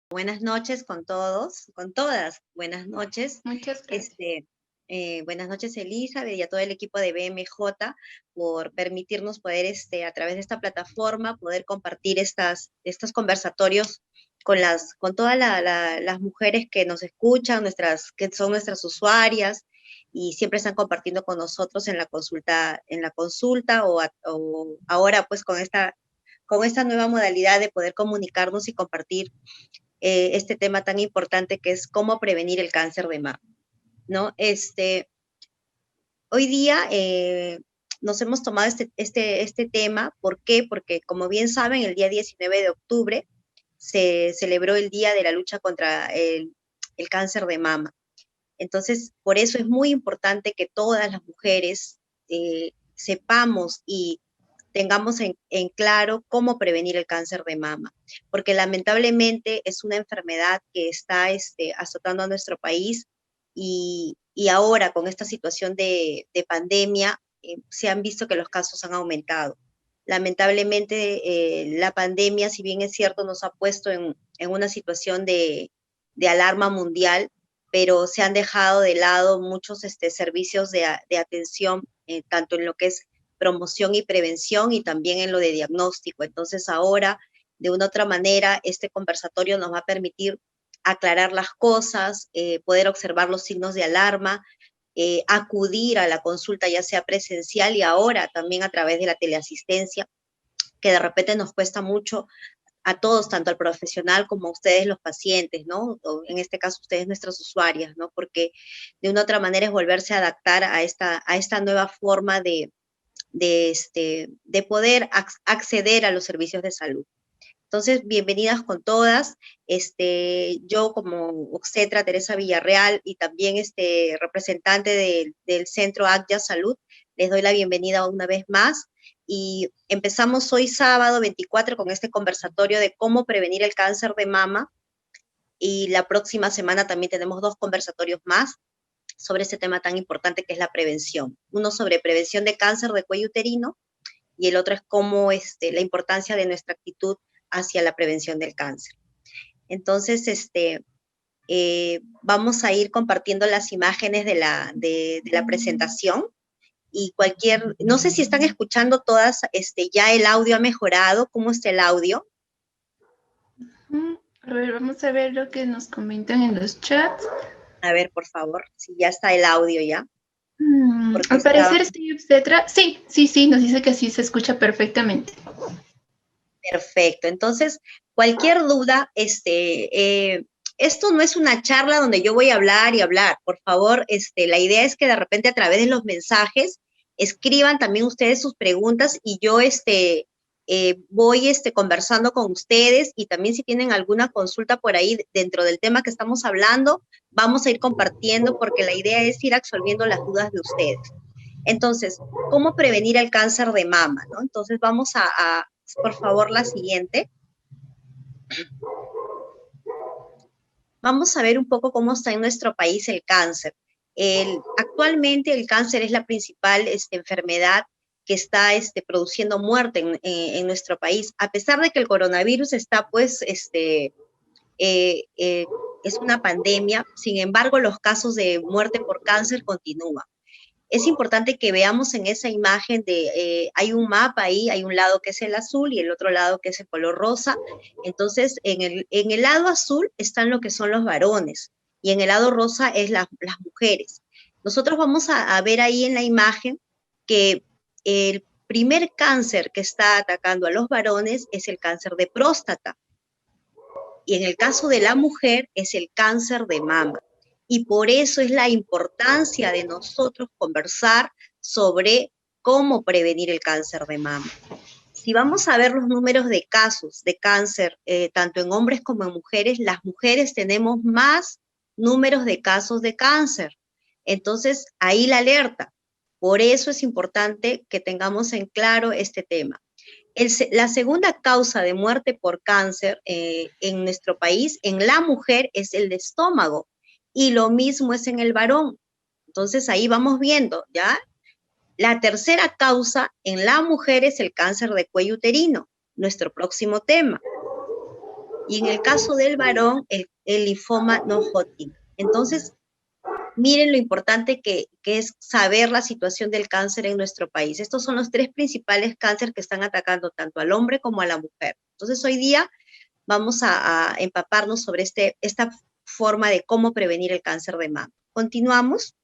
Buenas noches con todos, con todas. Buenas noches. Muchas gracias. Buenas noches, Elizabeth, y a todo el equipo de BMJ por permitirnos poder, a través de esta plataforma, poder compartir estos conversatorios con todas las mujeres que nos escuchan, que son nuestras usuarias, y siempre están compartiendo con nosotros en la consulta o ahora pues con esta nueva modalidad de poder comunicarnos y compartir este tema tan importante que es cómo prevenir el cáncer de mama, ¿no? Hoy día nos hemos tomado este tema, ¿por qué? Porque como bien saben, el día 19 de octubre se celebró el Día de la Lucha contra el Cáncer de Mama. Entonces, por eso es muy importante que todas las mujeres sepamos y tengamos en claro cómo prevenir el cáncer de mama, porque lamentablemente es una enfermedad que está azotando a nuestro país y ahora con esta situación de pandemia se han visto que los casos han aumentado. Lamentablemente la pandemia, si bien es cierto, nos ha puesto en una situación de alarma mundial, pero se han dejado de lado muchos servicios de atención, tanto en lo que es promoción y prevención y también en lo de diagnóstico. Entonces ahora, de una otra manera, este conversatorio nos va a permitir aclarar las cosas, poder observar los signos de alarma, acudir a la consulta ya sea presencial y ahora también a través de la teleasistencia, que de repente nos cuesta mucho a todos, tanto al profesional como a ustedes los pacientes, ¿no? O en este caso ustedes nuestras usuarias, ¿no? Porque de una u otra manera es volverse a adaptar a esta nueva forma de poder acceder a los servicios de salud. Entonces, bienvenidas con todas. Yo como obstetra Teresa Villarreal y también representante del Centro ACYA Salud, les doy la bienvenida una vez más. Y empezamos hoy sábado 24 con este conversatorio de cómo prevenir el cáncer de mama. Y la próxima semana también tenemos 2 conversatorios más sobre este tema tan importante que es la prevención. Uno sobre prevención de cáncer de cuello uterino y el otro es cómo la importancia de nuestra actitud hacia la prevención del cáncer. Entonces, vamos a ir compartiendo las imágenes de la presentación y no sé si están escuchando todas, ya el audio ha mejorado, ¿cómo está el audio? A ver, vamos a ver lo que nos comentan en los chats. A ver, por favor, si ya está el audio ya. Al parecer, sí, obstetra. Sí, nos dice que sí se escucha perfectamente. Perfecto. Entonces, cualquier duda, esto no es una charla donde yo voy a hablar y hablar. Por favor, la idea es que de repente a través de los mensajes escriban también ustedes sus preguntas y yo voy conversando con ustedes y también si tienen alguna consulta por ahí dentro del tema que estamos hablando, vamos a ir compartiendo porque la idea es ir absolviendo las dudas de ustedes. Entonces, ¿cómo prevenir el cáncer de mama? ¿No? Entonces, vamos por favor, la siguiente. Vamos a ver un poco cómo está en nuestro país el cáncer. Actualmente el cáncer es la principal enfermedad que está produciendo muerte en nuestro país, a pesar de que el coronavirus está, pues, es una pandemia, sin embargo, los casos de muerte por cáncer continúan. Es importante que veamos en esa imagen hay un mapa ahí, hay un lado que es el azul y el otro lado que es el color rosa. Entonces, en el lado azul están lo que son los varones y en el lado rosa es las mujeres. Nosotros vamos a ver ahí en la imagen que el primer cáncer que está atacando a los varones es el cáncer de próstata. Y en el caso de la mujer es el cáncer de mama. Y por eso es la importancia de nosotros conversar sobre cómo prevenir el cáncer de mama. Si vamos a ver los números de casos de cáncer, tanto en hombres como en mujeres, las mujeres tenemos más números de casos de cáncer. Entonces, ahí la alerta. Por eso es importante que tengamos en claro este tema. La segunda causa de muerte por cáncer en nuestro país, en la mujer, es el de estómago. Y lo mismo es en el varón. Entonces ahí vamos viendo, ¿ya? La tercera causa en la mujer es el cáncer de cuello uterino, nuestro próximo tema. Y en el caso del varón, el linfoma no Hodgkin. Entonces, miren lo importante que es saber la situación del cáncer en nuestro país. Estos son los 3 principales cánceres que están atacando tanto al hombre como a la mujer. Entonces, hoy día vamos a empaparnos sobre esta forma de cómo prevenir el cáncer de mama. Continuamos.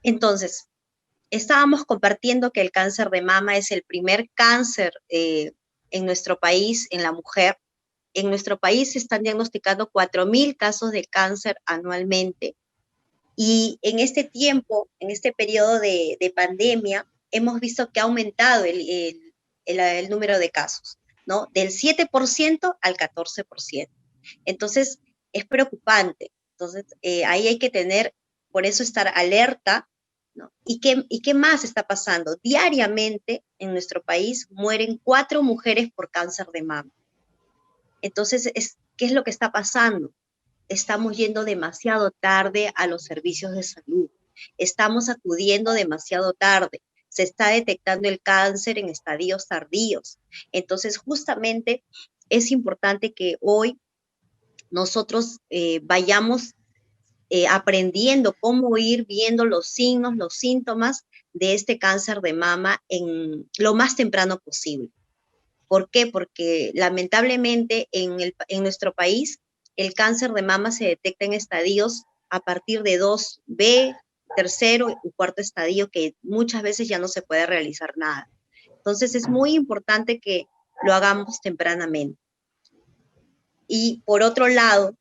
Entonces, estábamos compartiendo que el cáncer de mama es el primer cáncer en nuestro país, en la mujer. En nuestro país se están diagnosticando 4.000 casos de cáncer anualmente. Y en este tiempo, en este periodo de pandemia, hemos visto que ha aumentado el número de casos, ¿no? Del 7% al 14%. Entonces, es preocupante. Entonces, ahí hay que tener, por eso estar alerta, ¿no? ¿Y qué más está pasando? Diariamente en nuestro país mueren 4 mujeres por cáncer de mama. Entonces, ¿qué es lo que está pasando? Estamos yendo demasiado tarde a los servicios de salud. Estamos acudiendo demasiado tarde. Se está detectando el cáncer en estadios tardíos. Entonces, justamente es importante que hoy nosotros vayamos aprendiendo cómo ir viendo los signos, los síntomas de este cáncer de mama en lo más temprano posible. ¿Por qué? Porque lamentablemente en nuestro país el cáncer de mama se detecta en estadios a partir de 2B, tercero y cuarto estadio, que muchas veces ya no se puede realizar nada. Entonces es muy importante que lo hagamos tempranamente. Y por otro lado,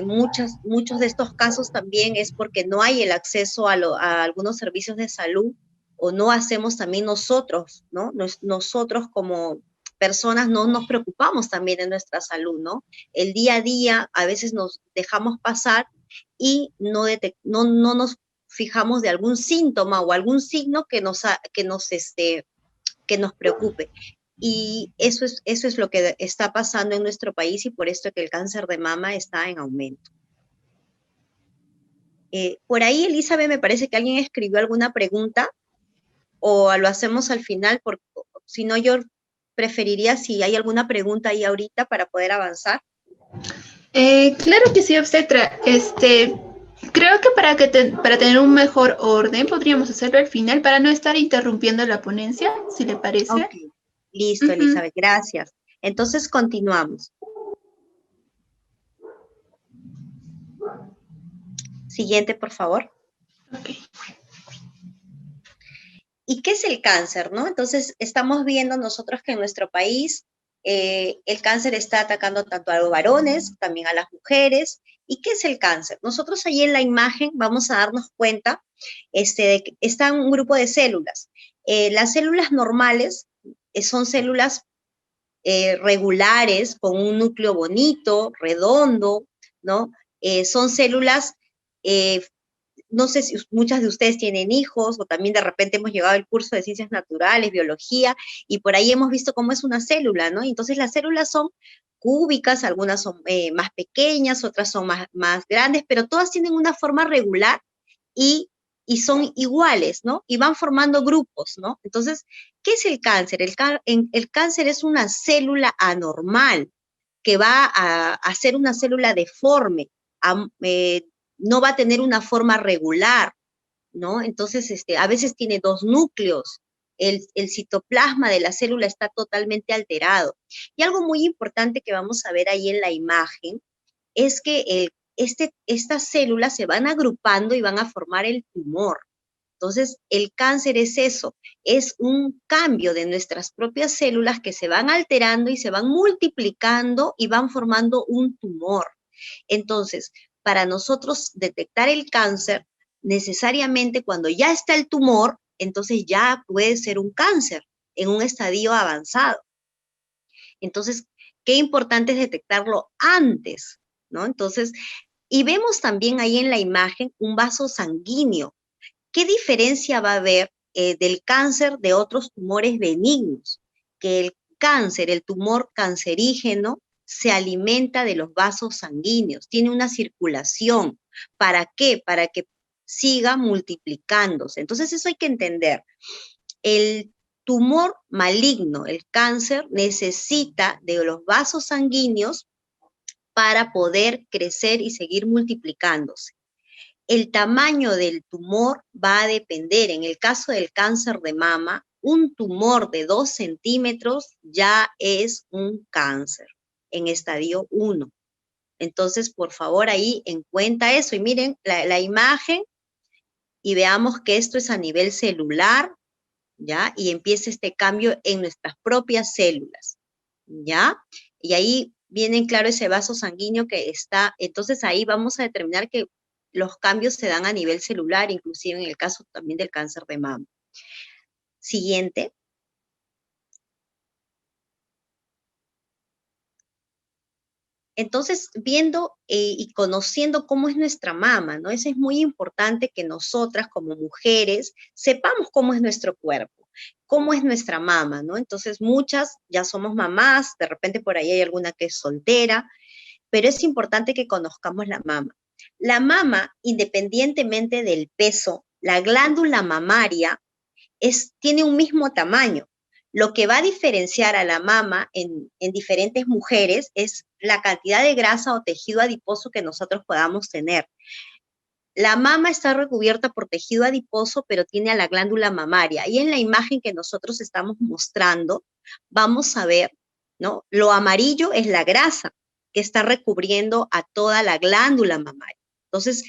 muchos de estos casos también es porque no hay el acceso a algunos servicios de salud o no hacemos también nosotros, ¿no? Nosotros como personas no nos preocupamos también de nuestra salud, ¿no? El día a día a veces nos dejamos pasar y no nos fijamos de algún síntoma o algún signo que nos preocupe. Y eso es lo que está pasando en nuestro país y por esto que el cáncer de mama está en aumento. Por ahí, Elizabeth, me parece que alguien escribió alguna pregunta o lo hacemos al final, porque si no yo preferiría si hay alguna pregunta ahí ahorita para poder avanzar. Claro que sí, obstetra. Creo que para tener un mejor orden podríamos hacerlo al final para no estar interrumpiendo la ponencia, si le parece. Ok, listo, Elizabeth, gracias. Entonces continuamos. Siguiente, por favor. Okay. ¿Y qué es el cáncer, no? Entonces, estamos viendo nosotros que en nuestro país el cáncer está atacando tanto a los varones, también a las mujeres. ¿Y qué es el cáncer? Nosotros ahí en la imagen vamos a darnos cuenta de que está un grupo de células. Las células normales son células regulares, con un núcleo bonito, redondo, ¿no? Son células no sé si muchas de ustedes tienen hijos o también de repente hemos llegado al curso de ciencias naturales, biología, y por ahí hemos visto cómo es una célula, ¿no? Entonces las células son cúbicas, algunas son más pequeñas, otras son más grandes, pero todas tienen una forma regular y son iguales, ¿no? Y van formando grupos, ¿no? Entonces, ¿qué es el cáncer? El cáncer es una célula anormal que va a ser una célula deforme, no va a tener una forma regular, ¿no? Entonces, a veces tiene 2 núcleos, el citoplasma de la célula está totalmente alterado. Y algo muy importante que vamos a ver ahí en la imagen es que estas células se van agrupando y van a formar el tumor. Entonces, el cáncer es eso, es un cambio de nuestras propias células que se van alterando y se van multiplicando y van formando un tumor. Entonces, para nosotros detectar el cáncer, necesariamente cuando ya está el tumor, entonces ya puede ser un cáncer en un estadio avanzado. Entonces, qué importante es detectarlo antes, ¿no? Entonces, y vemos también ahí en la imagen un vaso sanguíneo. ¿Qué diferencia va a haber del cáncer de otros tumores benignos? Que el cáncer, el tumor cancerígeno, se alimenta de los vasos sanguíneos, tiene una circulación. ¿Para qué? Para que siga multiplicándose. Entonces eso hay que entender. El tumor maligno, el cáncer, necesita de los vasos sanguíneos para poder crecer y seguir multiplicándose. El tamaño del tumor va a depender. En el caso del cáncer de mama, un tumor de 2 centímetros ya es un cáncer en estadio 1. Entonces, por favor, ahí en cuenta eso. Y miren la imagen y veamos que esto es a nivel celular, ¿ya? Y empieza este cambio en nuestras propias células, ¿ya? Y ahí viene claro ese vaso sanguíneo que está. Entonces, ahí vamos a determinar que los cambios se dan a nivel celular, inclusive en el caso también del cáncer de mama. Siguiente. Entonces, viendo y conociendo cómo es nuestra mama, ¿no? Eso es muy importante que nosotras como mujeres sepamos cómo es nuestro cuerpo, cómo es nuestra mama, ¿no? Entonces, muchas ya somos mamás, de repente por ahí hay alguna que es soltera, pero es importante que conozcamos la mama. La mama, independientemente del peso, la glándula mamaria tiene un mismo tamaño. Lo que va a diferenciar a la mama en diferentes mujeres es la cantidad de grasa o tejido adiposo que nosotros podamos tener. La mama está recubierta por tejido adiposo, pero tiene a la glándula mamaria. Y en la imagen que nosotros estamos mostrando, vamos a ver, ¿no? Lo amarillo es la grasa que está recubriendo a toda la glándula mamaria. Entonces,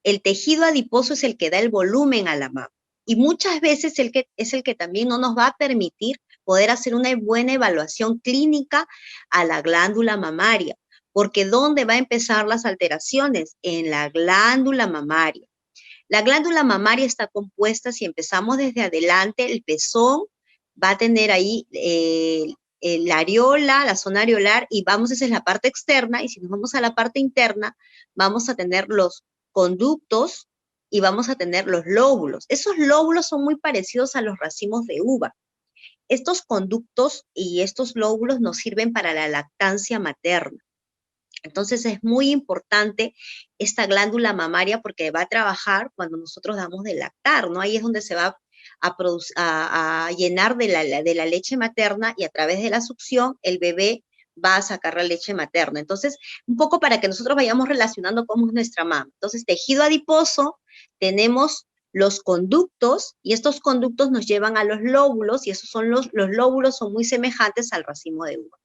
el tejido adiposo es el que da el volumen a la mama. Y muchas veces es el que también no nos va a permitir poder hacer una buena evaluación clínica a la glándula mamaria. Porque ¿dónde va a empezar las alteraciones? En la glándula mamaria. La glándula mamaria está compuesta, si empezamos desde adelante, el pezón va a tener ahí la areola, la zona areolar, y esa es la parte externa, y si nos vamos a la parte interna, vamos a tener los conductos y vamos a tener los lóbulos. Esos lóbulos son muy parecidos a los racimos de uva. Estos conductos y estos lóbulos nos sirven para la lactancia materna. Entonces es muy importante esta glándula mamaria porque va a trabajar cuando nosotros damos de lactar, ¿no? Ahí es donde se va a llenar de la leche materna y a través de la succión el bebé va a sacar la leche materna. Entonces, un poco para que nosotros vayamos relacionando cómo es nuestra mama. Entonces, tejido adiposo, tenemos los conductos y estos conductos nos llevan a los lóbulos y esos son los lóbulos son muy semejantes al racimo de uva.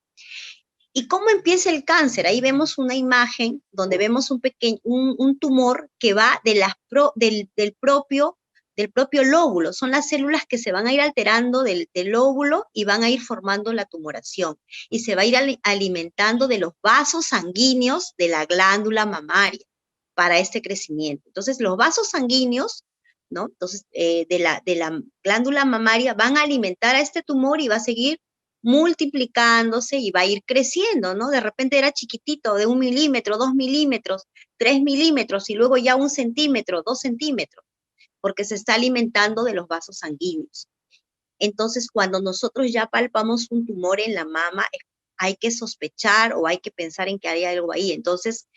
¿Y cómo empieza el cáncer? Ahí vemos una imagen donde vemos un tumor que va del propio lóbulo. Son las células que se van a ir alterando del lóbulo y van a ir formando la tumoración. Y se va a ir alimentando de los vasos sanguíneos de la glándula mamaria para este crecimiento. Entonces, los vasos sanguíneos, ¿no? Entonces, de la glándula mamaria van a alimentar a este tumor y va a seguir multiplicándose y va a ir creciendo, ¿no? De repente era chiquitito, de 1 milímetro, 2 milímetros, 3 milímetros, y luego ya 1 centímetro, 2 centímetros, porque se está alimentando de los vasos sanguíneos. Entonces, cuando nosotros ya palpamos un tumor en la mama, hay que sospechar o hay que pensar en que hay algo ahí. Entonces,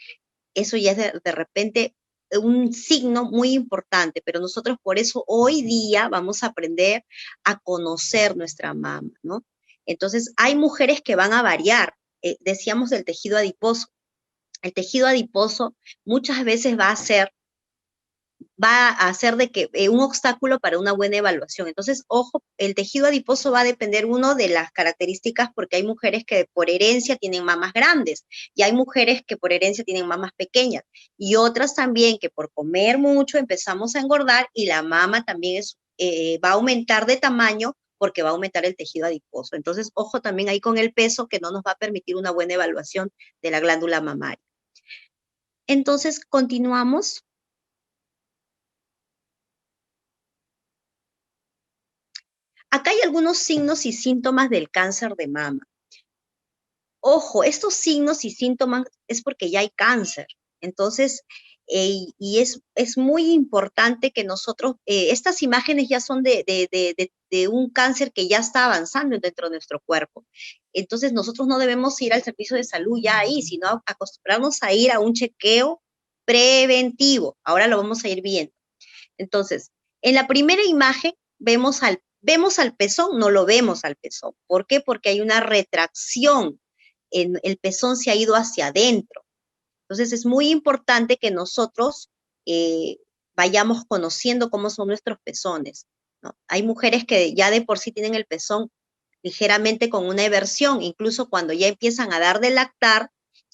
eso ya es de repente un signo muy importante, pero nosotros por eso hoy día vamos a aprender a conocer nuestra mama, ¿no? Entonces, hay mujeres que van a variar. Decíamos del tejido adiposo. El tejido adiposo muchas veces va a hacer de que un obstáculo para una buena evaluación. Entonces, ojo, el tejido adiposo va a depender uno de las características porque hay mujeres que por herencia tienen mamas grandes y hay mujeres que por herencia tienen mamas pequeñas y otras también que por comer mucho empezamos a engordar y la mama también va a aumentar de tamaño porque va a aumentar el tejido adiposo. Entonces, ojo también ahí con el peso que no nos va a permitir una buena evaluación de la glándula mamaria. Entonces, continuamos. Acá hay algunos signos y síntomas del cáncer de mama. Ojo, estos signos y síntomas es porque ya hay cáncer. Entonces, y es muy importante que nosotros, estas imágenes ya son de un cáncer que ya está avanzando dentro de nuestro cuerpo. Entonces nosotros no debemos ir al servicio de salud ya ahí, sino acostumbrarnos a ir a un chequeo preventivo. Ahora lo vamos a ir viendo. Entonces, en la primera imagen vemos al pezón, no lo vemos al pezón. ¿Por qué? Porque hay una retracción. El pezón se ha ido hacia adentro. Entonces es muy importante que nosotros vayamos conociendo cómo son nuestros pezones, ¿no? Hay mujeres que ya de por sí tienen el pezón ligeramente con una eversión, incluso cuando ya empiezan a dar de lactar,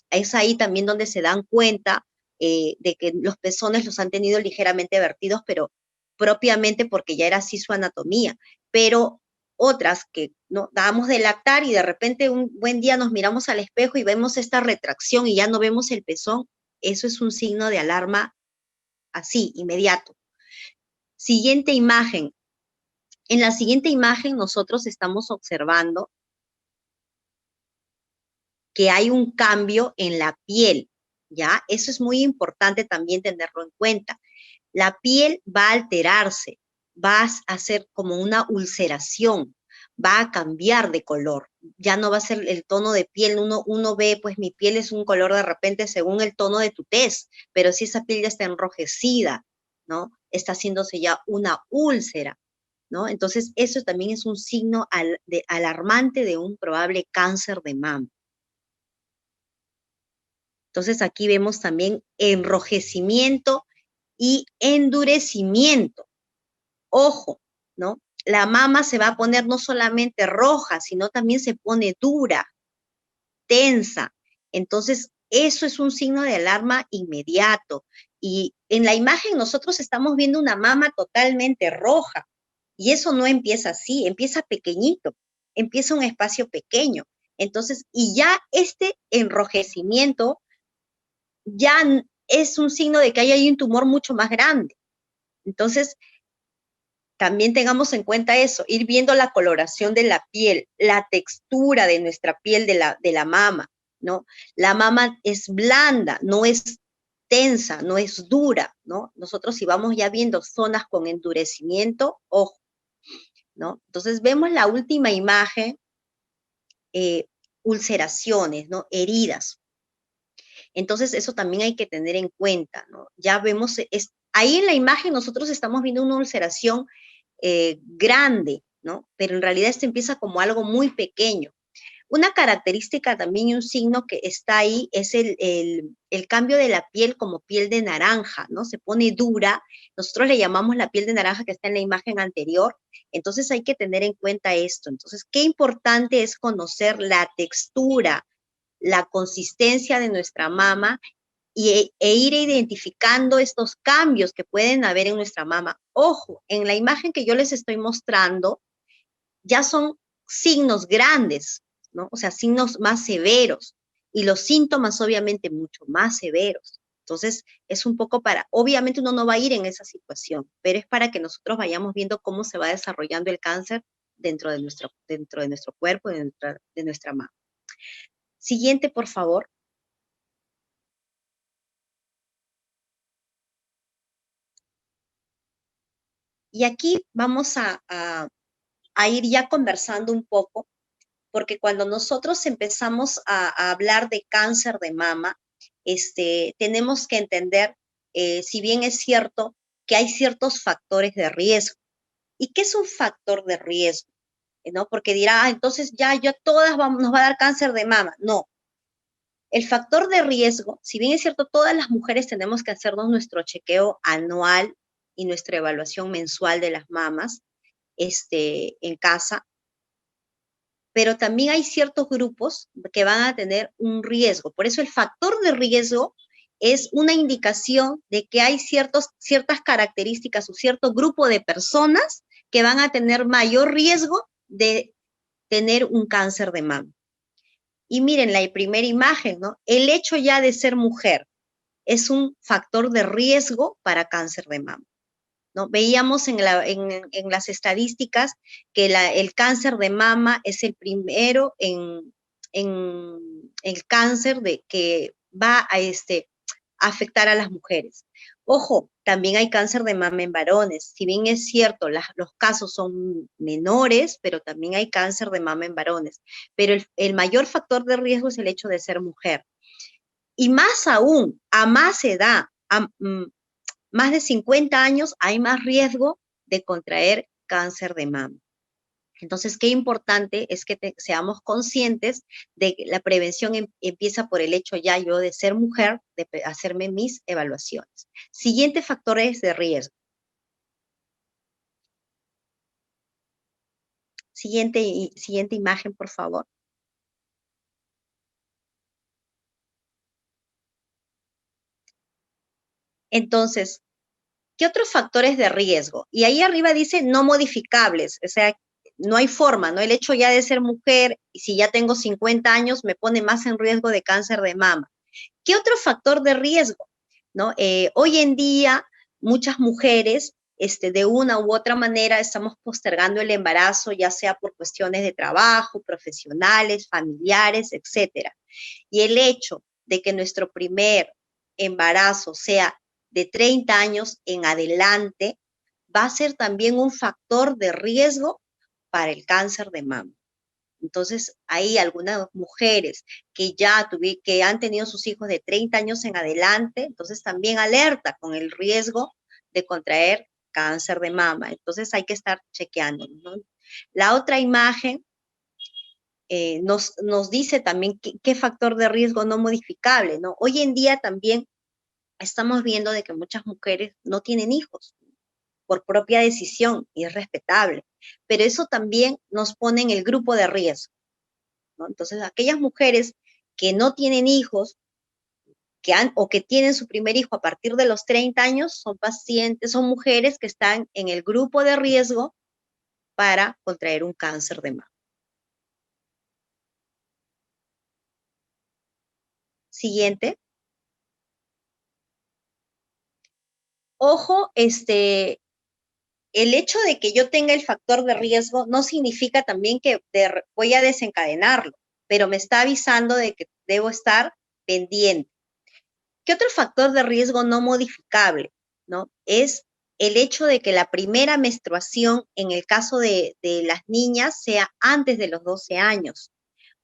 es ahí también donde se dan cuenta de que los pezones los han tenido ligeramente vertidos, pero propiamente porque ya era así su anatomía. Pero otras que no dábamos de lactar y de repente un buen día nos miramos al espejo y vemos esta retracción y ya no vemos el pezón, eso es un signo de alarma así, inmediato. Siguiente imagen. En la siguiente imagen nosotros estamos observando que hay un cambio en la piel, ¿ya? Eso es muy importante también tenerlo en cuenta. La piel va a alterarse, va a hacer como una ulceración, va a cambiar de color, ya no va a ser el tono de piel, uno ve, pues mi piel es un color de repente según el tono de tu tez, pero si esa piel ya está enrojecida, ¿no? Está haciéndose ya una úlcera, ¿no? Entonces eso también es un signo alarmante de un probable cáncer de mama. Entonces aquí vemos también enrojecimiento y endurecimiento. Ojo, ¿no? La mama se va a poner no solamente roja, sino también se pone dura, tensa. Entonces, eso es un signo de alarma inmediato. Y en la imagen nosotros estamos viendo una mama totalmente roja. Y eso no empieza así, empieza pequeñito, empieza un espacio pequeño. Entonces, y ya este enrojecimiento ya es un signo de que hay un tumor mucho más grande. Entonces, también tengamos en cuenta eso, ir viendo la coloración de la piel, la textura de nuestra piel de la mama, ¿no? La mama es blanda, no es tensa, no es dura, ¿no? Nosotros si vamos ya viendo zonas con endurecimiento, ojo, ¿no? Entonces vemos la última imagen, ulceraciones, ¿no? Heridas. Entonces eso también hay que tener en cuenta, ¿no? Ya vemos, ahí en la imagen nosotros estamos viendo una ulceración grande, ¿no? Pero en realidad esto empieza como algo muy pequeño. Una característica también y un signo que está ahí es el cambio de la piel como piel de naranja, ¿no? Se pone dura, nosotros le llamamos la piel de naranja que está en la imagen anterior, entonces hay que tener en cuenta esto. Entonces, qué importante es conocer la textura, la consistencia de nuestra mama e ir identificando estos cambios que pueden haber en nuestra mama. Ojo, en la imagen que yo les estoy mostrando, ya son signos grandes, ¿no? O sea, signos más severos y los síntomas obviamente mucho más severos. Entonces, es un poco obviamente uno no va a ir en esa situación, pero es para que nosotros vayamos viendo cómo se va desarrollando el cáncer dentro de nuestro cuerpo, de nuestra mama. Siguiente, por favor. Y aquí vamos a ir ya conversando un poco, porque cuando nosotros empezamos a hablar de cáncer de mama, tenemos que entender, si bien es cierto, que hay ciertos factores de riesgo. ¿Y qué es un factor de riesgo? ¿No? Porque dirá, entonces ya todas nos va a dar cáncer de mama. No. El factor de riesgo, si bien es cierto, todas las mujeres tenemos que hacernos nuestro chequeo anual y nuestra evaluación mensual de las mamas, en casa, pero también hay ciertos grupos que van a tener un riesgo. Por eso el factor de riesgo es una indicación de que hay ciertas características o cierto grupo de personas que van a tener mayor riesgo de tener un cáncer de mama. Y miren la primera imagen, ¿no? El hecho ya de ser mujer es un factor de riesgo para cáncer de mama, ¿no? Veíamos en las estadísticas que el cáncer de mama es el primero en el cáncer que va afectar a las mujeres. Ojo, también hay cáncer de mama en varones. Si bien es cierto, los casos son menores, pero también hay cáncer de mama en varones. Pero el mayor factor de riesgo es el hecho de ser mujer. Y más aún, a más edad, más de 50 años, hay más riesgo de contraer cáncer de mama. Entonces, qué importante es que seamos conscientes de que la prevención empieza por el hecho ya yo de ser mujer, de hacerme mis evaluaciones. Siguiente factores de riesgo. Siguiente imagen, por favor. Entonces, ¿qué otros factores de riesgo? Y ahí arriba dice no modificables, o sea, no hay forma, ¿no? El hecho ya de ser mujer, y si ya tengo 50 años, me pone más en riesgo de cáncer de mama. ¿Qué otro factor de riesgo? ¿No? Hoy en día, muchas mujeres, de una u otra manera, estamos postergando el embarazo, ya sea por cuestiones de trabajo, profesionales, familiares, etcétera. Y el hecho de que nuestro primer embarazo sea de 30 años en adelante, va a ser también un factor de riesgo para el cáncer de mama. Entonces, hay algunas mujeres que que han tenido sus hijos de 30 años en adelante, entonces también alerta con el riesgo de contraer cáncer de mama. Entonces, hay que estar chequeando, ¿no? La otra imagen nos dice también qué factor de riesgo no modificable, ¿no? Hoy en día también estamos viendo de que muchas mujeres no tienen hijos por propia decisión y es respetable, pero eso también nos pone en el grupo de riesgo, ¿no? Entonces, aquellas mujeres que no tienen hijos o que tienen su primer hijo a partir de los 30 años son pacientes, son mujeres que están en el grupo de riesgo para contraer un cáncer de mama. Siguiente. Ojo, el hecho de que yo tenga el factor de riesgo no significa también que voy a desencadenarlo, pero me está avisando de que debo estar pendiente. ¿Qué otro factor de riesgo no modificable, no? Es el hecho de que la primera menstruación, en el caso de las niñas, sea antes de los 12 años.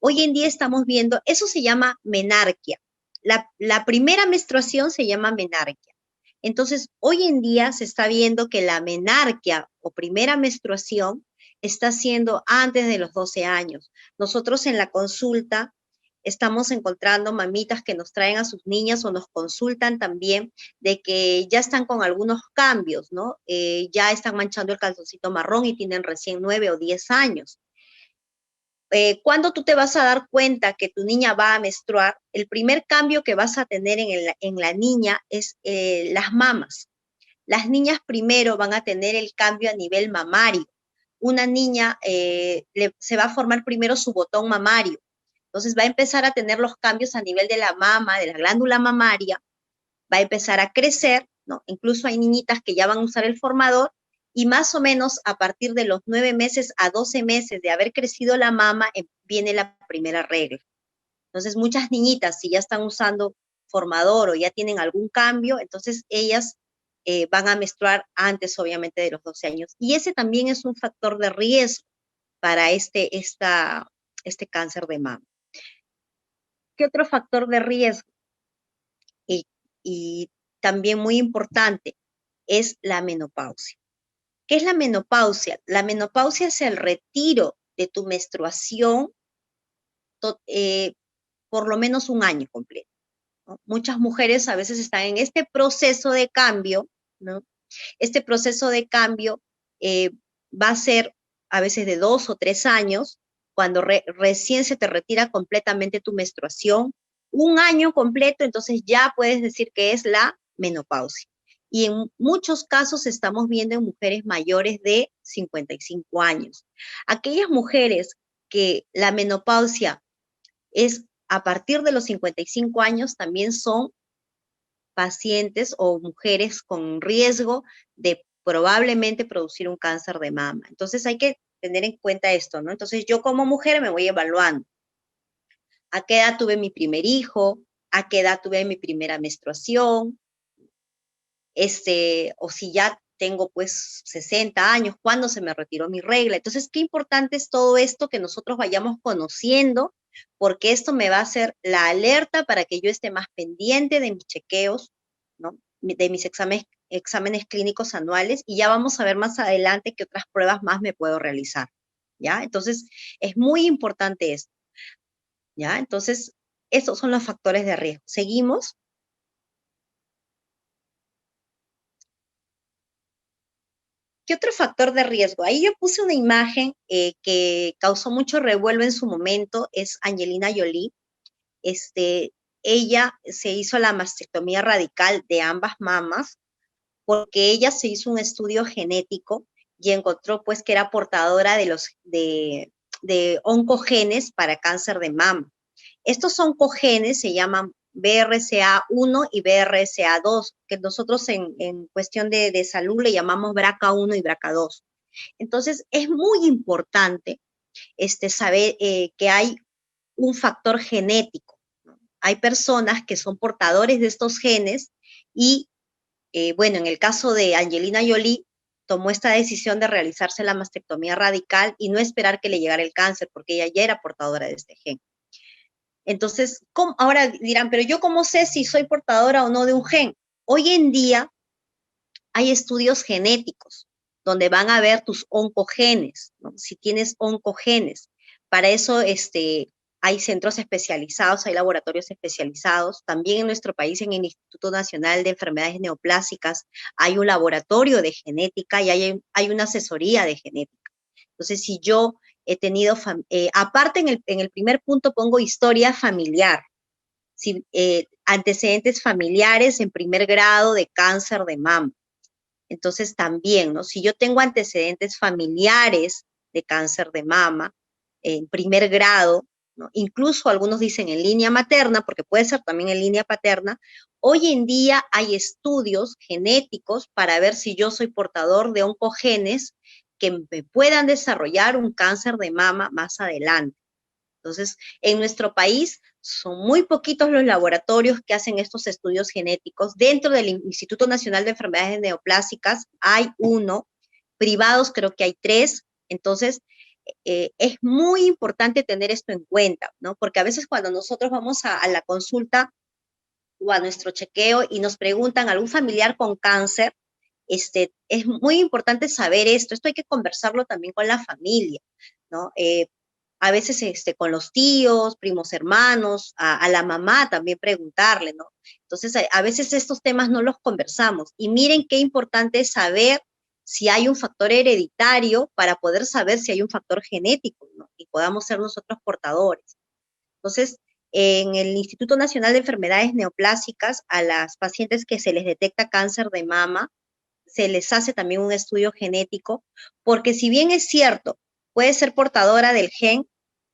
Hoy en día estamos viendo, eso se llama menarquia. La primera menstruación se llama menarquia. Entonces, hoy en día se está viendo que la menarquia o primera menstruación está siendo antes de los 12 años. Nosotros en la consulta estamos encontrando mamitas que nos traen a sus niñas o nos consultan también de que ya están con algunos cambios, ¿no? Ya están manchando el calzoncito marrón y tienen recién 9 o 10 años. Cuando tú te vas a dar cuenta que tu niña va a menstruar, el primer cambio que vas a tener en la niña es las mamas. Las niñas primero van a tener el cambio a nivel mamario. Una niña se va a formar primero su botón mamario. Entonces va a empezar a tener los cambios a nivel de la mama, de la glándula mamaria, va a empezar a crecer, ¿no? Incluso hay niñitas que ya van a usar el formador y más o menos a partir de los 9 meses a 12 meses de haber crecido la mama, viene la primera regla. Entonces muchas niñitas, si ya están usando formador o ya tienen algún cambio, entonces ellas van a menstruar antes, obviamente, de los 12 años. Y ese también es un factor de riesgo para este cáncer de mama. ¿Qué otro factor de riesgo? Y también muy importante es la menopausia. ¿Qué es la menopausia? La menopausia es el retiro de tu menstruación por lo menos un año completo, ¿no? Muchas mujeres a veces están en este proceso de cambio, ¿no? Este proceso de cambio va a ser a veces de 2 o 3 años, cuando recién se te retira completamente tu menstruación, un año completo, entonces ya puedes decir que es la menopausia. Y en muchos casos estamos viendo en mujeres mayores de 55 años. Aquellas mujeres que la menopausia es a partir de los 55 años, también son pacientes o mujeres con riesgo de probablemente producir un cáncer de mama. Entonces hay que tener en cuenta esto, ¿no? Entonces yo como mujer me voy evaluando. ¿A qué edad tuve mi primer hijo? a qué edad tuve mi primera menstruación, o si ya tengo pues 60 años, cuándo se me retiró mi regla. Entonces, qué importante es todo esto que nosotros vayamos conociendo, porque esto me va a hacer la alerta para que yo esté más pendiente de mis chequeos, ¿no? De mis exámenes clínicos anuales, y ya vamos a ver más adelante qué otras pruebas más me puedo realizar, ¿ya? Entonces, es muy importante esto, ¿ya? Entonces, estos son los factores de riesgo. Seguimos. ¿Qué otro factor de riesgo? Ahí yo puse una imagen que causó mucho revuelo en su momento, es Angelina Jolie. Ella se hizo la mastectomía radical de ambas mamas porque ella se hizo un estudio genético y encontró pues que era portadora de oncogenes para cáncer de mama. Estos oncogenes se llaman BRCA1 y BRCA2, que nosotros en cuestión de salud le llamamos BRCA1 y BRCA2. Entonces, es muy importante saber que hay un factor genético, ¿no? Hay personas que son portadores de estos genes y, bueno, en el caso de Angelina Jolie, tomó esta decisión de realizarse la mastectomía radical y no esperar que le llegara el cáncer, porque ella ya era portadora de este gen. Entonces, ahora dirán, pero yo cómo sé si soy portadora o no de un gen. Hoy en día hay estudios genéticos donde van a ver tus oncogenes, ¿no? Si tienes oncogenes. Para eso hay centros especializados, hay laboratorios especializados. También en nuestro país, en el Instituto Nacional de Enfermedades Neoplásicas, hay un laboratorio de genética y hay una asesoría de genética. Entonces, si yo he tenido, aparte en el primer punto pongo historia familiar, si, antecedentes familiares en primer grado de cáncer de mama. Entonces también, ¿no? Si yo tengo antecedentes familiares de cáncer de mama en primer grado, ¿no? Incluso algunos dicen en línea materna, porque puede ser también en línea paterna, hoy en día hay estudios genéticos para ver si yo soy portador de oncogenes que me puedan desarrollar un cáncer de mama más adelante. Entonces, en nuestro país son muy poquitos los laboratorios que hacen estos estudios genéticos. Dentro del Instituto Nacional de Enfermedades Neoplásicas hay uno, privados creo que hay 3. Entonces, es muy importante tener esto en cuenta, ¿no? Porque a veces cuando nosotros vamos a la consulta o a nuestro chequeo y nos preguntan algún familiar con cáncer, es muy importante saber esto. Esto hay que conversarlo también con la familia, ¿no? A veces con los tíos, primos hermanos, a la mamá también preguntarle, ¿no? Entonces, a veces estos temas no los conversamos. Y miren qué importante es saber si hay un factor hereditario para poder saber si hay un factor genético, ¿no? Y podamos ser nosotros portadores. Entonces, en el Instituto Nacional de Enfermedades Neoplásicas, a las pacientes que se les detecta cáncer de mama, se les hace también un estudio genético, porque si bien es cierto, puede ser portadora del gen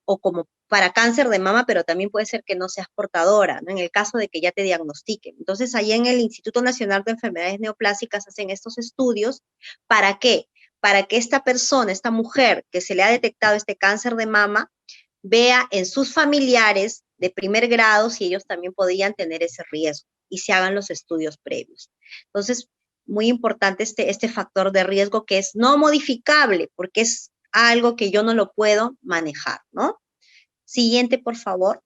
o como para cáncer de mama, pero también puede ser que no seas portadora, ¿no? En el caso de que ya te diagnostiquen. Entonces, ahí en el Instituto Nacional de Enfermedades Neoplásicas hacen estos estudios. ¿Para qué? Para que esta persona, esta mujer que se le ha detectado este cáncer de mama, vea en sus familiares de primer grado si ellos también podían tener ese riesgo y se hagan los estudios previos. Entonces, muy importante este factor de riesgo que es no modificable, porque es algo que yo no lo puedo manejar, ¿no? Siguiente, por favor.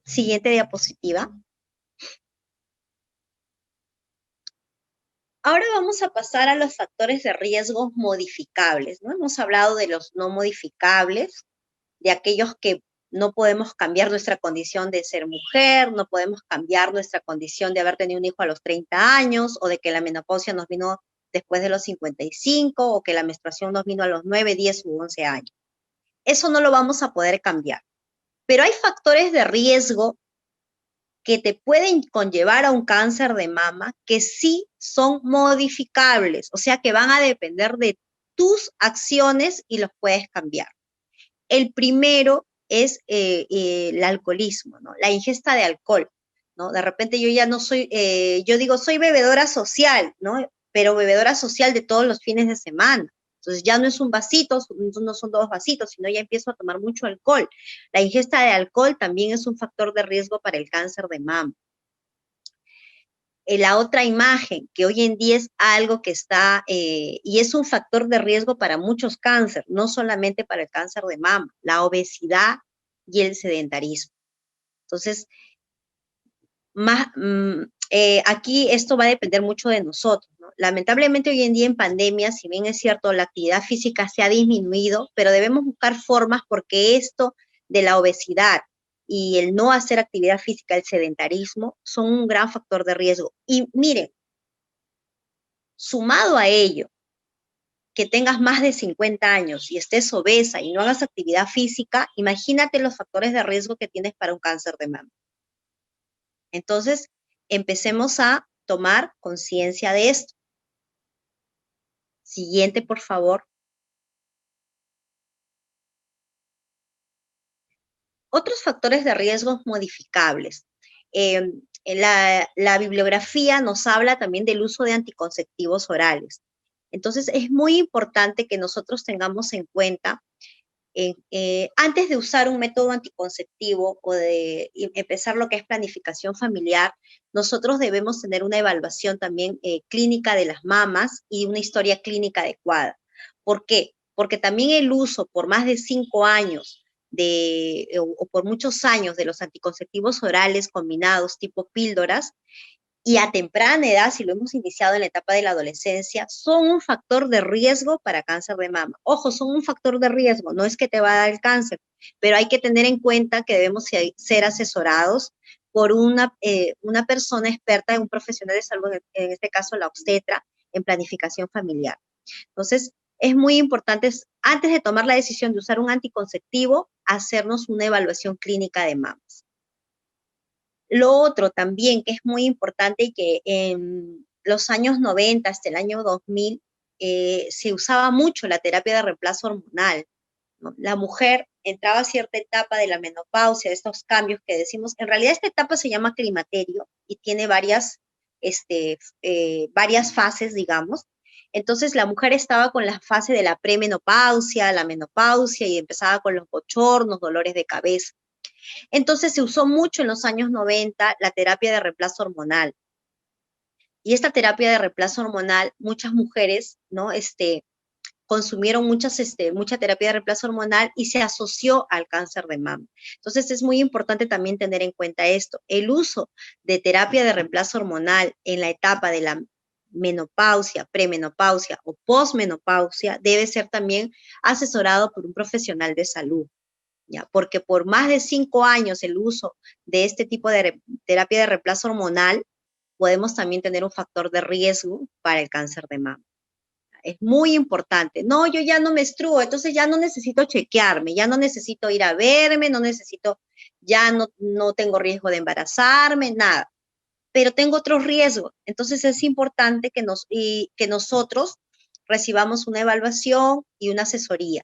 Siguiente diapositiva. Ahora vamos a pasar a los factores de riesgo modificables, ¿no? Hemos hablado de los no modificables, de aquellos que no podemos cambiar nuestra condición de ser mujer, no podemos cambiar nuestra condición de haber tenido un hijo a los 30 años, o de que la menopausia nos vino después de los 55, o que la menstruación nos vino a los 9, 10 u 11 años. Eso no lo vamos a poder cambiar. Pero hay factores de riesgo que te pueden conllevar a un cáncer de mama que sí son modificables, o sea que van a depender de tus acciones y los puedes cambiar. El primero es el alcoholismo, ¿no? La ingesta de alcohol, ¿no? De repente yo ya no soy, yo digo, soy bebedora social, ¿no? Pero bebedora social de todos los fines de semana. Entonces ya no es un vasito, no son 2 vasitos, sino ya empiezo a tomar mucho alcohol. La ingesta de alcohol también es un factor de riesgo para el cáncer de mama. La otra imagen, que hoy en día es algo que está, y es un factor de riesgo para muchos cánceres, no solamente para el cáncer de mama, la obesidad y el sedentarismo. Entonces, aquí esto va a depender mucho de nosotros, ¿no? Lamentablemente hoy en día en pandemia, si bien es cierto, la actividad física se ha disminuido, pero debemos buscar formas porque esto de la obesidad y el no hacer actividad física, el sedentarismo, son un gran factor de riesgo. Y miren, sumado a ello, que tengas más de 50 años y estés obesa y no hagas actividad física, imagínate los factores de riesgo que tienes para un cáncer de mama. Entonces, empecemos a tomar conciencia de esto. Siguiente, por favor. Otros factores de riesgo modificables. La bibliografía nos habla también del uso de anticonceptivos orales. Entonces, es muy importante que nosotros tengamos en cuenta, antes de usar un método anticonceptivo o de empezar lo que es planificación familiar, nosotros debemos tener una evaluación también clínica de las mamas y una historia clínica adecuada. ¿Por qué? Porque también el uso por más de 5 años o por muchos años de los anticonceptivos orales combinados tipo píldoras, y a temprana edad, si lo hemos iniciado en la etapa de la adolescencia, son un factor de riesgo para cáncer de mama. Ojo, son un factor de riesgo, no es que te va a dar el cáncer, pero hay que tener en cuenta que debemos ser asesorados por una persona experta, un profesional de salud, en este caso la obstetra, en planificación familiar. Entonces, es muy importante, antes de tomar la decisión de usar un anticonceptivo, hacernos una evaluación clínica de mamas. Lo otro también que es muy importante y que en los años 90 hasta el año 2000 se usaba mucho la terapia de reemplazo hormonal, ¿no? La mujer entraba a cierta etapa de la menopausia, de estos cambios que decimos. En realidad esta etapa se llama climaterio y tiene varias fases, digamos. Entonces la mujer estaba con la fase de la premenopausia, la menopausia y empezaba con los bochornos, dolores de cabeza. Entonces se usó mucho en los años 90 la terapia de reemplazo hormonal. Y esta terapia de reemplazo hormonal, muchas mujeres, ¿no? Consumieron mucha terapia de reemplazo hormonal y se asoció al cáncer de mama. Entonces es muy importante también tener en cuenta esto. El uso de terapia de reemplazo hormonal en la etapa de la menopausia, premenopausia o posmenopausia debe ser también asesorado por un profesional de salud. ¿Ya? Porque por más de 5 años el uso de este tipo de terapia de reemplazo hormonal, podemos también tener un factor de riesgo para el cáncer de mama. Es muy importante. No, yo ya no menstruo, entonces ya no necesito chequearme, ya no necesito ir a verme, ya no tengo riesgo de embarazarme, nada. Pero tengo otros riesgos. Entonces es importante que nosotros recibamos una evaluación y una asesoría.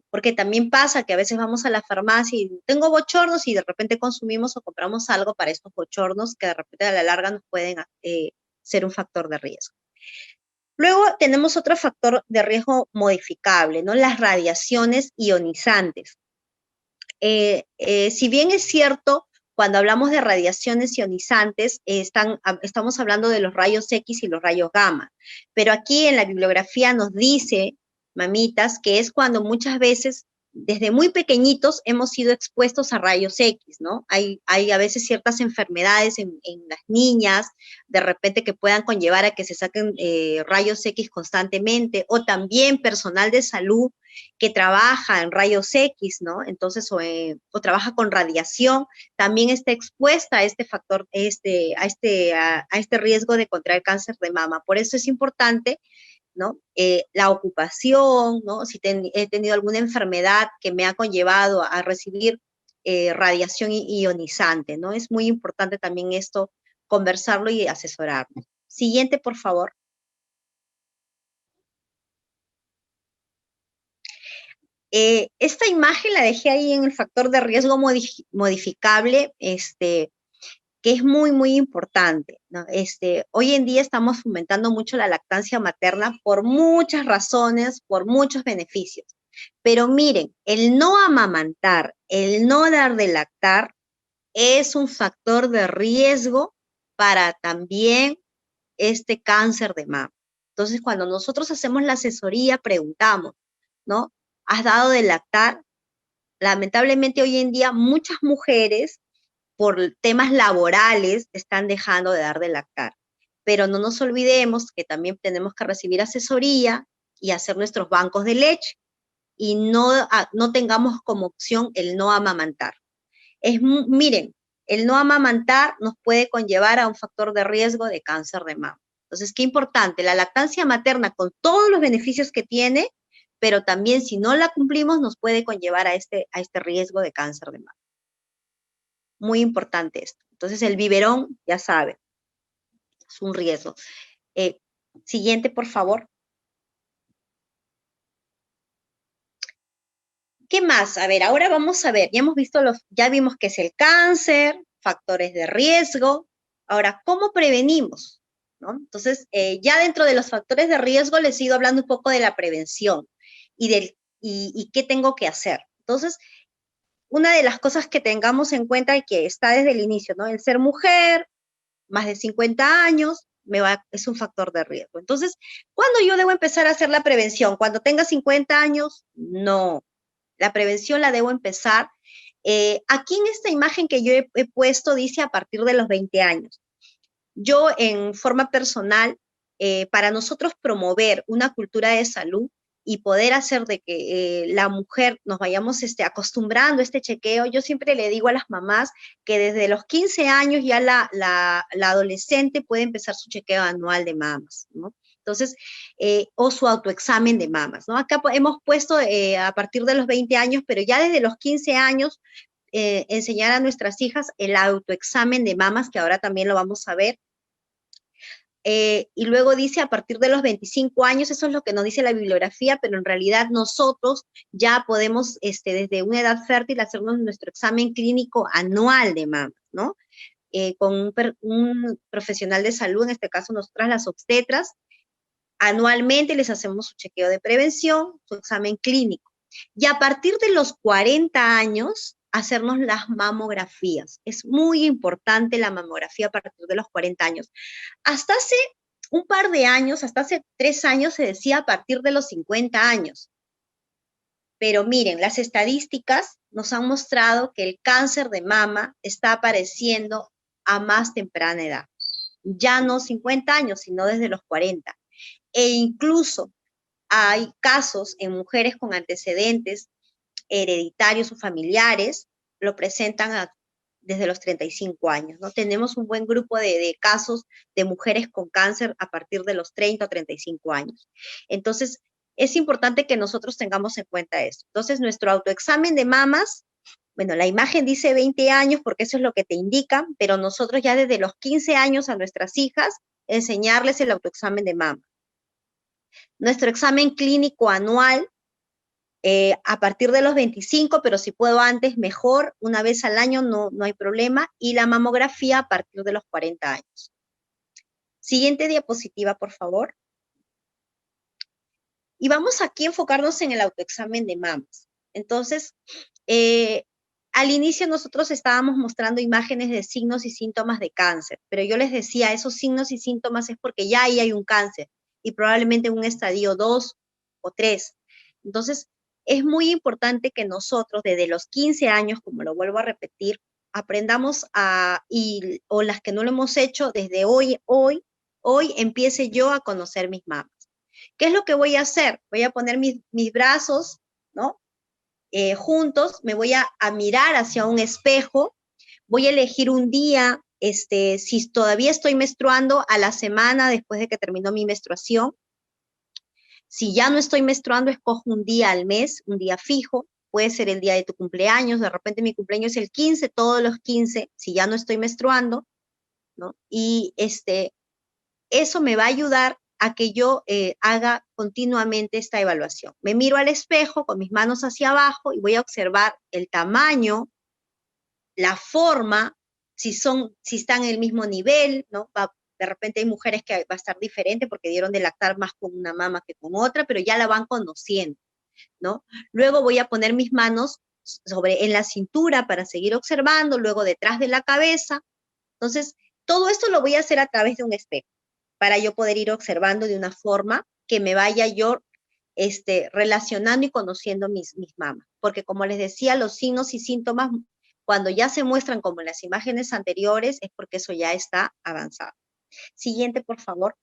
Porque también pasa que a veces vamos a la farmacia y tengo bochornos y de repente consumimos o compramos algo para estos bochornos que de repente a la larga nos pueden ser un factor de riesgo. Luego tenemos otro factor de riesgo modificable, ¿no? Las radiaciones ionizantes. Si bien es cierto, cuando hablamos de radiaciones ionizantes, estamos hablando de los rayos X y los rayos gamma, pero aquí en la bibliografía nos dice, mamitas, que es cuando muchas veces desde muy pequeñitos hemos sido expuestos a rayos X, ¿no? Hay a veces ciertas enfermedades en las niñas, de repente que puedan conllevar a que se saquen rayos X constantemente, o también personal de salud que trabaja en rayos X, ¿no? Entonces, o trabaja con radiación, también está expuesta a este factor, a este riesgo de contraer cáncer de mama. Por eso es importante, ¿no? La ocupación, ¿no? Si he tenido alguna enfermedad que me ha conllevado a recibir radiación ionizante, ¿no? Es muy importante también esto, conversarlo y asesorarnos. Siguiente, por favor. Esta imagen la dejé ahí en el factor de riesgo modificable. que es muy, muy importante, ¿no? Hoy en día estamos fomentando mucho la lactancia materna por muchas razones, por muchos beneficios. Pero miren, el no amamantar, el no dar de lactar, es un factor de riesgo para también este cáncer de mama. Entonces, cuando nosotros hacemos la asesoría, preguntamos, ¿no? ¿Has dado de lactar? Lamentablemente hoy en día muchas mujeres por temas laborales están dejando de dar de lactar. Pero no nos olvidemos que también tenemos que recibir asesoría y hacer nuestros bancos de leche y no tengamos como opción el no amamantar. Miren, el no amamantar nos puede conllevar a un factor de riesgo de cáncer de mama. Entonces, qué importante, la lactancia materna con todos los beneficios que tiene, pero también si no la cumplimos nos puede conllevar a este riesgo de cáncer de mama. Muy importante esto. Entonces, el biberón, ya sabe, es un riesgo. Siguiente, por favor. ¿Qué más? A ver, ahora vamos a ver, ya vimos qué es el cáncer, factores de riesgo. Ahora, ¿cómo prevenimos? ¿No? Entonces, ya dentro de los factores de riesgo les sigo hablando un poco de la prevención y qué tengo que hacer. Entonces, una de las cosas que tengamos en cuenta y que está desde el inicio, ¿no? El ser mujer, más de 50 años, es un factor de riesgo. Entonces, ¿cuándo yo debo empezar a hacer la prevención? ¿Cuando tenga 50 años? No. La prevención la debo empezar. Aquí en esta imagen que yo he puesto dice a partir de los 20 años. Yo en forma personal, para nosotros promover una cultura de salud y poder hacer de que la mujer nos vayamos acostumbrando a este chequeo, yo siempre le digo a las mamás que desde los 15 años ya la adolescente puede empezar su chequeo anual de mamas, ¿no? Entonces, o su autoexamen de mamas, ¿no? Acá hemos puesto a partir de los 20 años, pero ya desde los 15 años enseñar a nuestras hijas el autoexamen de mamas, que ahora también lo vamos a ver. Y luego dice a partir de los 25 años, eso es lo que nos dice la bibliografía, pero en realidad nosotros ya podemos desde una edad fértil hacernos nuestro examen clínico anual de mamas, ¿no? Con un profesional de salud, en este caso nosotras las obstetras, anualmente les hacemos su chequeo de prevención, su examen clínico. Y a partir de los 40 años, hacernos las mamografías. Es muy importante la mamografía a partir de los 40 años. Hasta hace un par de años, hasta hace 3 años, se decía a partir de los 50 años. Pero miren, las estadísticas nos han mostrado que el cáncer de mama está apareciendo a más temprana edad. Ya no 50 años, sino desde los 40. E incluso hay casos en mujeres con antecedentes hereditarios o familiares, lo presentan desde los 35 años, ¿no? Tenemos un buen grupo de casos de mujeres con cáncer a partir de los 30 o 35 años. Entonces, es importante que nosotros tengamos en cuenta esto. Entonces, nuestro autoexamen de mamas, bueno, la imagen dice 20 años porque eso es lo que te indica, pero nosotros ya desde los 15 años a nuestras hijas enseñarles el autoexamen de mama. Nuestro examen clínico anual a partir de los 25, pero si puedo antes, mejor, una vez al año no hay problema, y la mamografía a partir de los 40 años. Siguiente diapositiva, por favor. Y vamos aquí a enfocarnos en el autoexamen de mamas. Entonces, al inicio nosotros estábamos mostrando imágenes de signos y síntomas de cáncer, pero yo les decía, esos signos y síntomas es porque ya ahí hay un cáncer, y probablemente un estadio 2 o 3. Entonces, es muy importante que nosotros, desde los 15 años, como lo vuelvo a repetir, aprendamos o las que no lo hemos hecho, desde hoy empiece yo a conocer mis mamas. ¿Qué es lo que voy a hacer? Voy a poner mis brazos, ¿no? Juntos, me voy a mirar hacia un espejo, voy a elegir un día, si todavía estoy menstruando, a la semana después de que terminó mi menstruación. Si ya no estoy menstruando, escojo un día al mes, un día fijo, puede ser el día de tu cumpleaños, de repente mi cumpleaños es el 15, todos los 15, si ya no estoy menstruando, ¿no? Y eso me va a ayudar a que yo haga continuamente esta evaluación. Me miro al espejo con mis manos hacia abajo y voy a observar el tamaño, la forma si están en el mismo nivel, ¿no? De repente hay mujeres que va a estar diferente porque dieron de lactar más con una mama que con otra, pero ya la van conociendo, ¿no? Luego voy a poner mis manos en la cintura para seguir observando, luego detrás de la cabeza. Entonces, todo esto lo voy a hacer a través de un espejo, para yo poder ir observando de una forma que me vaya yo relacionando y conociendo mis mamas. Porque como les decía, los signos y síntomas, cuando ya se muestran como en las imágenes anteriores, es porque eso ya está avanzado. Siguiente, por favor.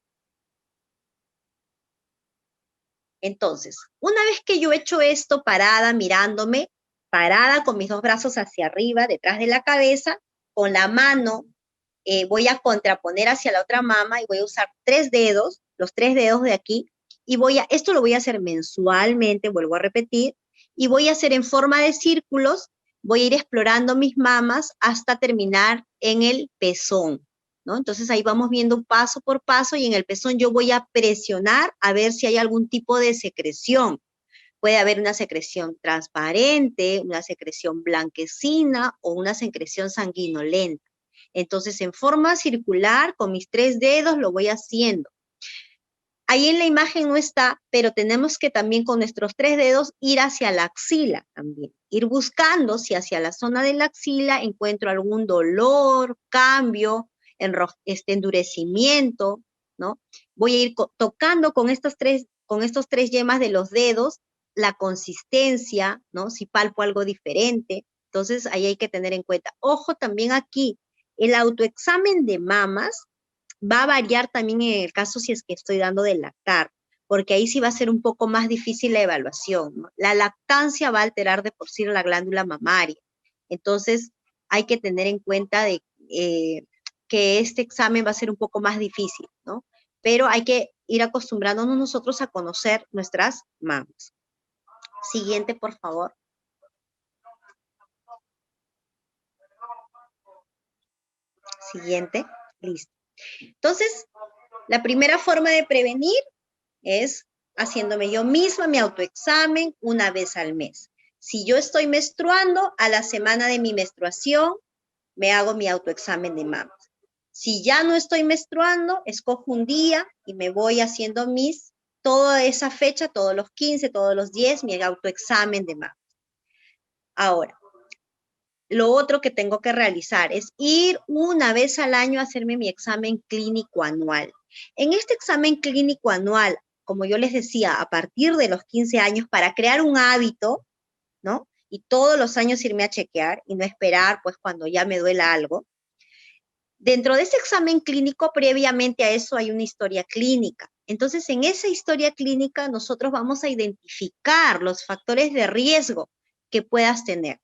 Entonces, una vez que yo he hecho esto parada, mirándome, parada con mis dos brazos hacia arriba, detrás de la cabeza, con la mano voy a contraponer hacia la otra mama y voy a usar 3 dedos, los 3 dedos de aquí, y esto lo voy a hacer mensualmente, vuelvo a repetir, y voy a hacer en forma de círculos, voy a ir explorando mis mamas hasta terminar en el pezón, ¿no? Entonces ahí vamos viendo paso por paso y en el pezón yo voy a presionar a ver si hay algún tipo de secreción. Puede haber una secreción transparente, una secreción blanquecina o una secreción sanguinolenta. Entonces, en forma circular, con mis 3 dedos lo voy haciendo. Ahí en la imagen no está, pero tenemos que también con nuestros 3 dedos ir hacia la axila también. Ir buscando si hacia la zona de la axila encuentro algún dolor, cambio, endurecimiento, ¿no? Voy a ir tocando con estos tres yemas de los dedos la consistencia, ¿no? Si palpo algo diferente. Entonces, ahí hay que tener en cuenta. Ojo también aquí, el autoexamen de mamas va a variar también en el caso si es que estoy dando de lactar, porque ahí sí va a ser un poco más difícil la evaluación, ¿no? La lactancia va a alterar de por sí la glándula mamaria. Entonces, hay que tener en cuenta que este examen va a ser un poco más difícil, ¿no? Pero hay que ir acostumbrándonos nosotros a conocer nuestras mamas. Siguiente, por favor. Siguiente. Listo. Entonces, la primera forma de prevenir es haciéndome yo misma mi autoexamen una vez al mes. Si yo estoy menstruando, a la semana de mi menstruación, me hago mi autoexamen de mamas. Si ya no estoy menstruando, escojo un día y me voy haciendo toda esa fecha, todos los 15, todos los 10, mi autoexamen de mamas. Ahora, lo otro que tengo que realizar es ir una vez al año a hacerme mi examen clínico anual. En este examen clínico anual, como yo les decía, a partir de los 15 años, para crear un hábito, ¿no? Y todos los años irme a chequear y no esperar, pues, cuando ya me duela algo. Dentro de ese examen clínico, previamente a eso hay una historia clínica. Entonces, en esa historia clínica, nosotros vamos a identificar los factores de riesgo que puedas tener,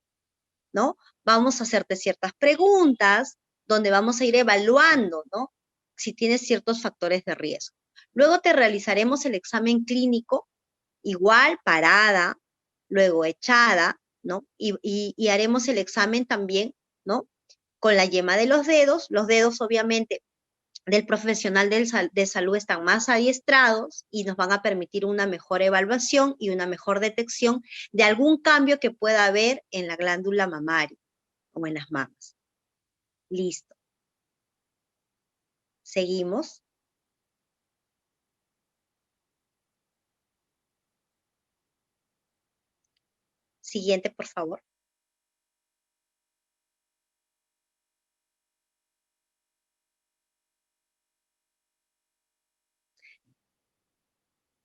¿no? Vamos a hacerte ciertas preguntas donde vamos a ir evaluando, ¿no? Si tienes ciertos factores de riesgo. Luego te realizaremos el examen clínico, igual parada, luego echada, ¿no? Y haremos el examen también, ¿no? Con la yema de los dedos obviamente del profesional de salud están más adiestrados y nos van a permitir una mejor evaluación y una mejor detección de algún cambio que pueda haber en la glándula mamaria o en las mamas. Listo. Seguimos. Siguiente, por favor.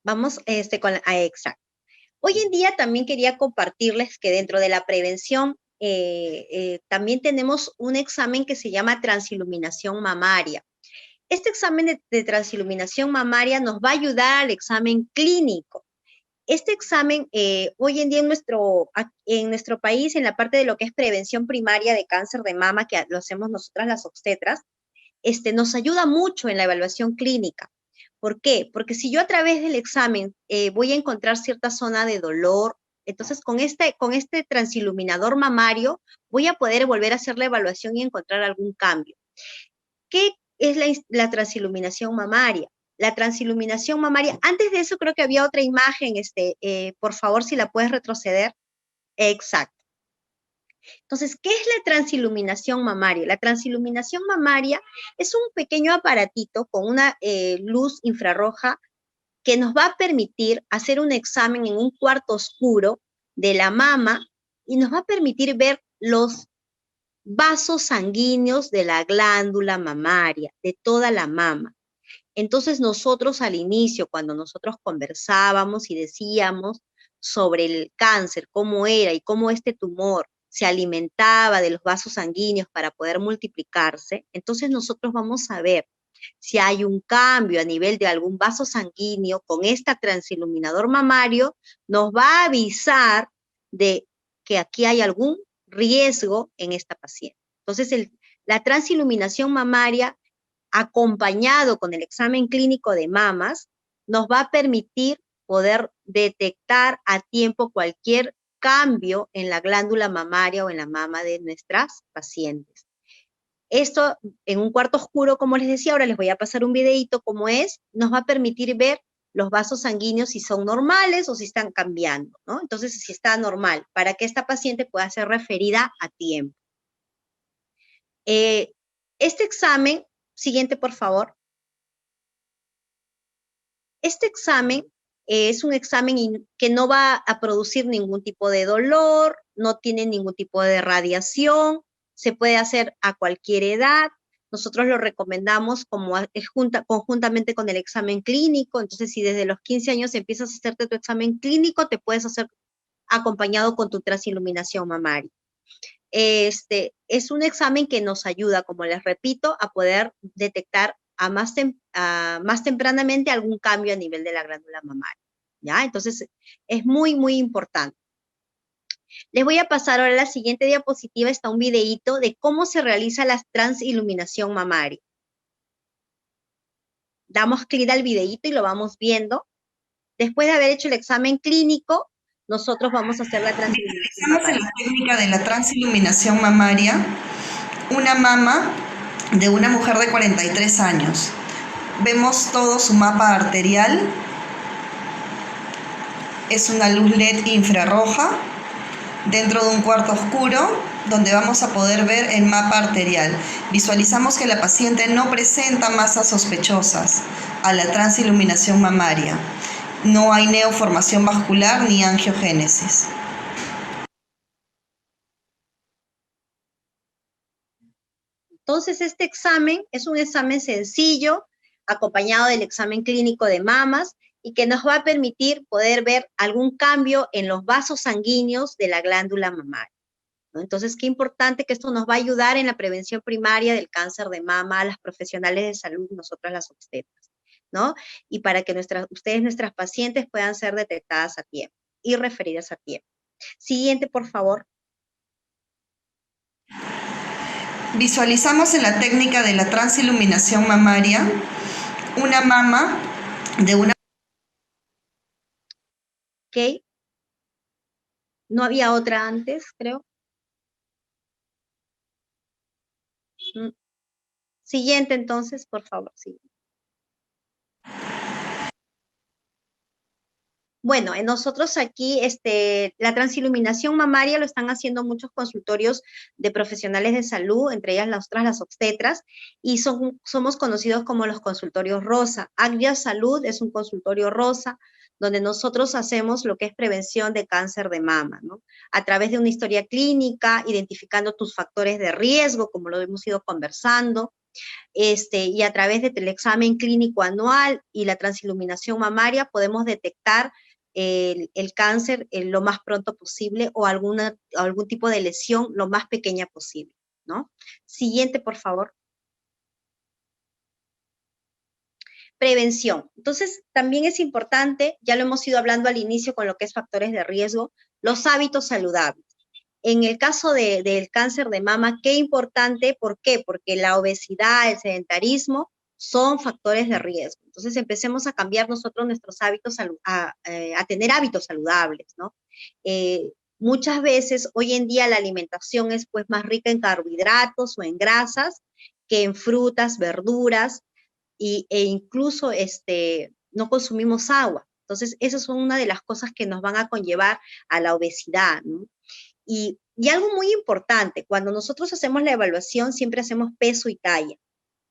Vamos con la exacto. Hoy en día también quería compartirles que dentro de la prevención también tenemos un examen que se llama transiluminación mamaria. Este examen de transiluminación mamaria nos va a ayudar al examen clínico. Este examen hoy en día en nuestro país, en la parte de lo que es prevención primaria de cáncer de mama, que lo hacemos nosotras las obstetras, nos ayuda mucho en la evaluación clínica. ¿Por qué? Porque si yo a través del examen voy a encontrar cierta zona de dolor, entonces con este transiluminador mamario voy a poder volver a hacer la evaluación y encontrar algún cambio. ¿Qué es la transiluminación mamaria? La transiluminación mamaria, antes de eso creo que había otra imagen, por favor, si la puedes retroceder. Exacto. Entonces, ¿qué es la transiluminación mamaria? La transiluminación mamaria es un pequeño aparatito con una luz infrarroja que nos va a permitir hacer un examen en un cuarto oscuro de la mama y nos va a permitir ver los vasos sanguíneos de la glándula mamaria, de toda la mama. Entonces nosotros al inicio, cuando nosotros conversábamos y decíamos sobre el cáncer, cómo era y cómo este tumor se alimentaba de los vasos sanguíneos para poder multiplicarse, entonces nosotros vamos a ver si hay un cambio a nivel de algún vaso sanguíneo con este transiluminador mamario, nos va a avisar de que aquí hay algún riesgo en esta paciente. Entonces, la transiluminación mamaria acompañado con el examen clínico de mamas, nos va a permitir poder detectar a tiempo cualquier cambio en la glándula mamaria o en la mama de nuestras pacientes. Esto en un cuarto oscuro, como les decía, ahora les voy a pasar un videito cómo es, nos va a permitir ver los vasos sanguíneos si son normales o si están cambiando, ¿no? Entonces, si está normal, para que esta paciente pueda ser referida a tiempo. Este examen, siguiente por favor. Este examen es un examen que no va a producir ningún tipo de dolor, no tiene ningún tipo de radiación, se puede hacer a cualquier edad. Nosotros lo recomendamos conjuntamente con el examen clínico. Entonces, si desde los 15 años empiezas a hacerte tu examen clínico, te puedes hacer acompañado con tu transiluminación mamaria. Es un examen que nos ayuda, como les repito, a poder detectar más tempranamente algún cambio a nivel de la glándula mamaria, ¿ya? Entonces, es muy, muy importante. Les voy a pasar ahora a la siguiente diapositiva, está un videíto de cómo se realiza la transiluminación mamaria. Damos clic al videíto y lo vamos viendo. Después de haber hecho el examen clínico, nosotros vamos a hacer la transiluminación mamaria. En la técnica de la transiluminación mamaria, una mama de una mujer de 43 años. Vemos todo su mapa arterial. Es una luz LED infrarroja dentro de un cuarto oscuro donde vamos a poder ver el mapa arterial. Visualizamos que la paciente no presenta masas sospechosas a la transiluminación mamaria. No hay neoformación vascular ni angiogénesis. Entonces, este examen es un examen sencillo, acompañado del examen clínico de mamas, y que nos va a permitir poder ver algún cambio en los vasos sanguíneos de la glándula mamaria, ¿no? Entonces, qué importante que esto nos va a ayudar en la prevención primaria del cáncer de mama a las profesionales de salud, nosotras las obstetras, ¿no? Y para que nuestras pacientes puedan ser detectadas a tiempo y referidas a tiempo. Siguiente, por favor. Visualizamos en la técnica de la transiluminación mamaria una mama de una... Ok. No había otra antes, creo. Siguiente, entonces, por favor. Sí. Bueno, nosotros aquí, la transiluminación mamaria lo están haciendo muchos consultorios de profesionales de salud, entre ellas las obstetras, y somos conocidos como los consultorios rosa. Agria Salud es un consultorio rosa, donde nosotros hacemos lo que es prevención de cáncer de mama, ¿no? A través de una historia clínica, identificando tus factores de riesgo, como lo hemos ido conversando, y a través del examen clínico anual y la transiluminación mamaria podemos detectar el cáncer lo más pronto posible o algún tipo de lesión lo más pequeña posible, ¿no? Siguiente, por favor. Prevención. Entonces, también es importante, ya lo hemos ido hablando al inicio con lo que es factores de riesgo, los hábitos saludables. En el caso del cáncer de mama, qué importante, ¿por qué? Porque la obesidad, el sedentarismo son factores de riesgo. Entonces empecemos a cambiar nosotros nuestros hábitos, a tener hábitos saludables, ¿no? Muchas veces, hoy en día, la alimentación es pues más rica en carbohidratos o en grasas que en frutas, verduras, e incluso no consumimos agua. Entonces, esas son una de las cosas que nos van a conllevar a la obesidad, ¿no? Y Y algo muy importante, cuando nosotros hacemos la evaluación, siempre hacemos peso y talla.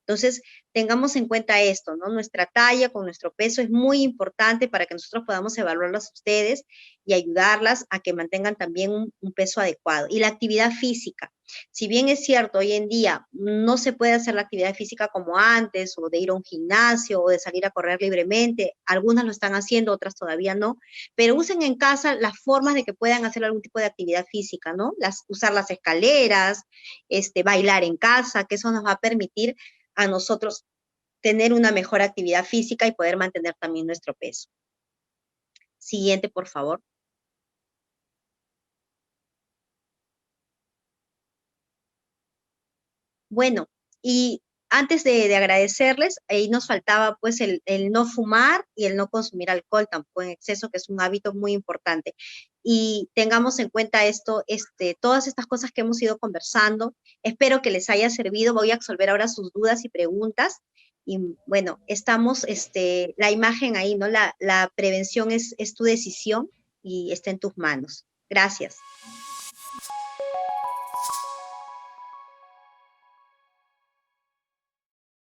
Entonces, tengamos en cuenta esto, ¿no? Nuestra talla con nuestro peso es muy importante para que nosotros podamos evaluarlas a ustedes y ayudarlas a que mantengan también un peso adecuado. Y la actividad física. Si bien es cierto, hoy en día no se puede hacer la actividad física como antes, o de ir a un gimnasio, o de salir a correr libremente, algunas lo están haciendo, otras todavía no, pero usen en casa las formas de que puedan hacer algún tipo de actividad física, ¿no? Usar las escaleras, bailar en casa, que eso nos va a permitir a nosotros tener una mejor actividad física y poder mantener también nuestro peso. Siguiente, por favor. Bueno, y antes de agradecerles, ahí nos faltaba pues el no fumar y el no consumir alcohol tampoco en exceso, que es un hábito muy importante. Y tengamos en cuenta esto, todas estas cosas que hemos ido conversando. Espero que les haya servido. Voy a absolver ahora sus dudas y preguntas. Y bueno, estamos, la imagen ahí, ¿no? La prevención es tu decisión y está en tus manos. Gracias.